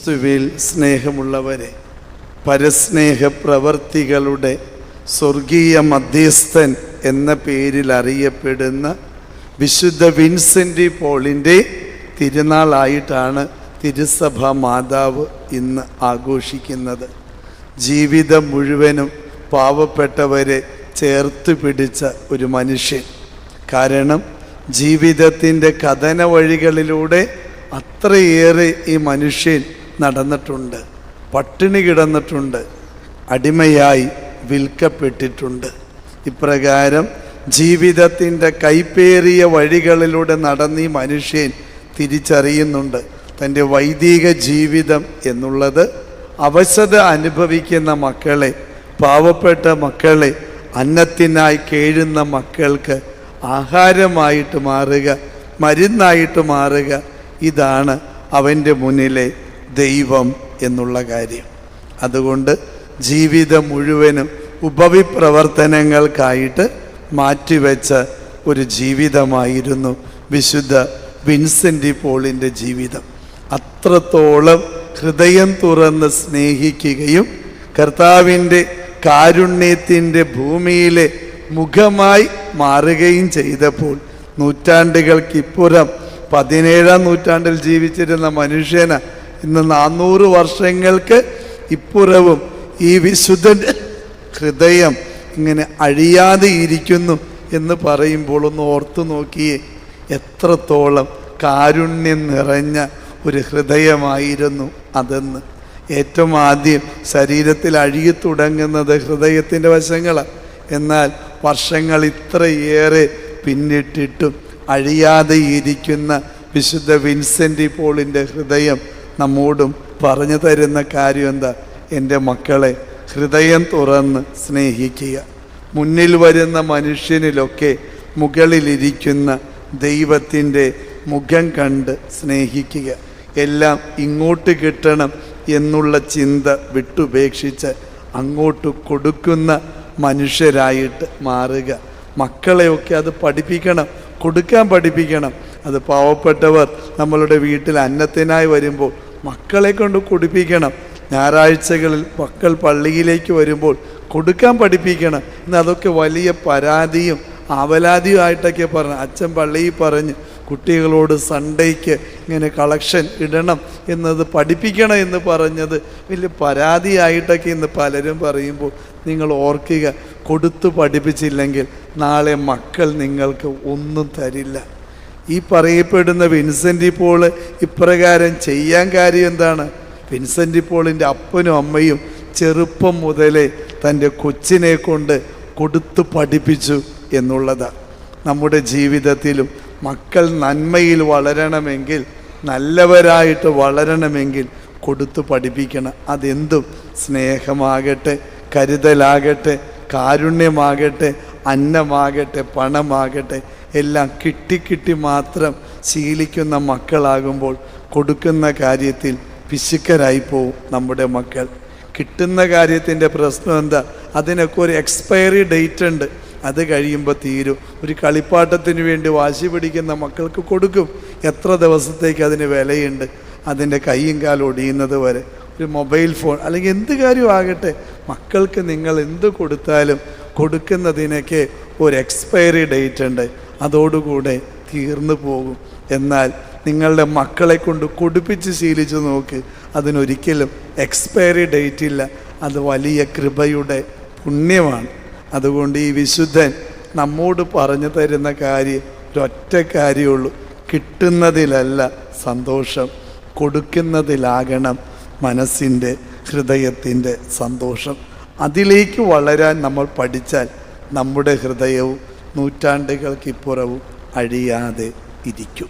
ക്രിസ്തുവിൽ സ്നേഹമുള്ളവരെ, പരസ്നേഹ പ്രവർത്തികളുടെ സ്വർഗീയ മധ്യസ്ഥൻ എന്ന പേരിൽ അറിയപ്പെടുന്ന വിശുദ്ധ വിൻസെൻ്റ് പോളിൻ്റെ തിരുനാളായിട്ടാണ് തിരുസഭ മാതാവ് ഇന്ന് ആഘോഷിക്കുന്നത്. ജീവിതം മുഴുവനും പാവപ്പെട്ടവരെ ചേർത്ത് പിടിച്ച ഒരു മനുഷ്യൻ. കാരണം ജീവിതത്തിൻ്റെ കഥന വഴികളിലൂടെ അത്രയേറെ ഈ മനുഷ്യൻ നടന്നിട്ടുണ്ട്. പട്ടിണി കിടന്നിട്ടുണ്ട്, അടിമയായി വിൽക്കപ്പെട്ടിട്ടുണ്ട്. ഇപ്രകാരം ജീവിതത്തിൻ്റെ കൈപ്പേറിയ വഴികളിലൂടെ നടന്ന് ഈ മനുഷ്യൻ തിരിച്ചറിയുന്നുണ്ട് തൻ്റെ വൈദിക ജീവിതം എന്നുള്ളത് അവശത അനുഭവിക്കുന്ന മക്കളെ, പാവപ്പെട്ട മക്കളെ, അന്നത്തിനായി കേഴുന്ന മക്കൾക്ക് ആഹാരമായിട്ട് മാറുക, മരുന്നായിട്ട് മാറുക, ഇതാണ് അവൻ്റെ മുന്നിലെ ദൈവം എന്നുള്ള കാര്യം. അതുകൊണ്ട് ജീവിതം മുഴുവനും ഉപവിപ്രവർത്തനങ്ങൾക്കായിട്ട് മാറ്റിവെച്ച ഒരു ജീവിതമായിരുന്നു വിശുദ്ധ വിൻസെൻ്റ് പോളിൻ്റെ ജീവിതം. അത്രത്തോളം ഹൃദയം തുറന്ന് സ്നേഹിക്കുകയും കർത്താവിൻ്റെ കാരുണ്യത്തിൻ്റെ ഭൂമിയിലെ മുഖമായി മാറുകയും ചെയ്തപ്പോൾ നൂറ്റാണ്ടുകൾക്കിപ്പുറം 17-ാം നൂറ്റാണ്ടിൽ ജീവിച്ചിരുന്ന മനുഷ്യന് ഇന്ന് 400 വർഷങ്ങൾക്ക് ഇപ്പുറവും ഈ വിശുദ്ധൻ്റെ ഹൃദയം ഇങ്ങനെ അഴിയാതെ ഇരിക്കുന്നു എന്ന് പറയുമ്പോൾ ഒന്ന് ഓർത്തു നോക്കിയേ, എത്രത്തോളം കാരുണ്യം നിറഞ്ഞ ഒരു ഹൃദയമായിരുന്നു അതെന്ന്. ഏറ്റവും ആദ്യം ശരീരത്തിൽ അഴുകി തുടങ്ങുന്നത് ഹൃദയത്തിൻ്റെ വശങ്ങളാണ്. എന്നാൽ വർഷങ്ങൾ ഇത്രയേറെ പിന്നിട്ടിട്ടും അഴിയാതെ ഇരിക്കുന്ന വിശുദ്ധ വിൻസെൻ്റ് പോളിൻ്റെ ഹൃദയം നമ്മോടും പറഞ്ഞു തരുന്ന കാര്യം എന്താ? എൻ്റെ മക്കളെ, ഹൃദയം തുറന്ന് സ്നേഹിക്കുക. മുന്നിൽ വരുന്ന മനുഷ്യനിലൊക്കെ മുകളിലിരിക്കുന്ന ദൈവത്തിൻ്റെ മുഖം കണ്ട് സ്നേഹിക്കുക. എല്ലാം ഇങ്ങോട്ട് കിട്ടണം എന്നുള്ള ചിന്ത വിട്ടുപേക്ഷിച്ച് അങ്ങോട്ട് കൊടുക്കുന്ന മനുഷ്യരായിട്ട് മാറുക. മക്കളെയൊക്കെ അത് പഠിപ്പിക്കണം, കൊടുക്കാൻ പഠിപ്പിക്കണം. അത് പാവപ്പെട്ടവർ നമ്മളുടെ വീട്ടിൽ അന്നത്തിനായി വരുമ്പോൾ മക്കളെ കൊണ്ട് കൊടുപ്പിക്കണം. ഞായറാഴ്ചകളിൽ മക്കൾ പള്ളിയിലേക്ക് വരുമ്പോൾ കൊടുക്കാൻ പഠിപ്പിക്കണം. ഇന്ന് അതൊക്കെ വലിയ പരാതിയും ആവലാതിയും ആയിട്ടൊക്കെ പറഞ്ഞു. അച്ഛൻ പള്ളിയിൽ പറഞ്ഞ് കുട്ടികളോട് സൺഡേക്ക് ഇങ്ങനെ കളക്ഷൻ ഇടണം എന്നത് പഠിപ്പിക്കണം എന്ന് പറഞ്ഞത് വലിയ പരാതിയായിട്ടൊക്കെ ഇന്ന് പലരും പറയുമ്പോൾ നിങ്ങൾ ഓർക്കുക, കൊടുത്തു പഠിപ്പിച്ചില്ലെങ്കിൽ നാളെ മക്കൾ നിങ്ങൾക്ക് ഒന്നും തരില്ല. ഈ പറയപ്പെടുന്ന വിൻസെൻ്റ് പോൾ ഇപ്രകാരം ചെയ്യാൻ കാര്യം എന്താണ്? വിൻസെൻ്റ് പോളിൻ്റെ അപ്പനും അമ്മയും ചെറുപ്പം മുതലേ തൻ്റെ കൊച്ചിനെ കൊണ്ട് കൊടുത്തു പഠിപ്പിച്ചു എന്നുള്ളതാണ്. നമ്മുടെ ജീവിതത്തിലും മക്കൾ നന്മയിൽ വളരണമെങ്കിൽ, നല്ലവരായിട്ട് വളരണമെങ്കിൽ കൊടുത്തു പഠിപ്പിക്കണം. അതെന്തും സ്നേഹമാകട്ടെ, കരുതലാകട്ടെ, കാരുണ്യമാകട്ടെ, അന്നമാകട്ടെ, പണമാകട്ടെ, എല്ലാം കിട്ടി മാത്രം ശീലിക്കുന്ന മക്കളാകുമ്പോൾ കൊടുക്കുന്ന കാര്യത്തിൽ പിശുക്കരായി പോവും നമ്മുടെ മക്കൾ. കിട്ടുന്ന കാര്യത്തിൻ്റെ പ്രശ്നം എന്താ? അതിനൊക്കെ ഒരു എക്സ്പയറി ഡേറ്റ് ഉണ്ട്, അത് കഴിയുമ്പോൾ തീരും. ഒരു കളിപ്പാട്ടത്തിന് വേണ്ടി വാശി പിടിക്കുന്ന മക്കൾക്ക് കൊടുക്കും, എത്ര ദിവസത്തേക്ക് അതിന് വിലയുണ്ട്, അതിൻ്റെ കൈയും കാലും ഒടിയുന്നത് വരെ. ഒരു മൊബൈൽ ഫോൺ അല്ലെങ്കിൽ എന്ത് കാര്യമാകട്ടെ, മക്കൾക്ക് നിങ്ങൾ എന്ത് കൊടുത്താലും കൊടുക്കുന്നതിനൊക്കെ ഒരു എക്സ്പയറി ഡേറ്റ് ഉണ്ട്, അതോടുകൂടെ തീർന്നു പോകും. എന്നാൽ നിങ്ങളുടെ മക്കളെ കൊണ്ട് കൊടുപ്പിച്ച് ശീലിച്ച് നോക്ക്, അതിനൊരിക്കലും എക്സ്പയറി ഡേറ്റ് ഇല്ല. അത് വലിയ കൃപയുടെ പുണ്യമാണ്. അതുകൊണ്ട് ഈ വിശുദ്ധൻ നമ്മോട് പറഞ്ഞു തരുന്ന കാര്യം ഒരൊറ്റ കാര്യമുള്ളൂ: കിട്ടുന്നതിലല്ല സന്തോഷം, കൊടുക്കുന്നതിലാകണം മനസ്സിൻ്റെ, ഹൃദയത്തിൻ്റെ സന്തോഷം. അതിലേക്ക് വളരാൻ നമ്മൾ പഠിച്ചാൽ നമ്മുടെ ഹൃദയവും നൂറ്റാണ്ടുകൾക്കിപ്പുറവും അഴിയാതെ ഇരിക്കും.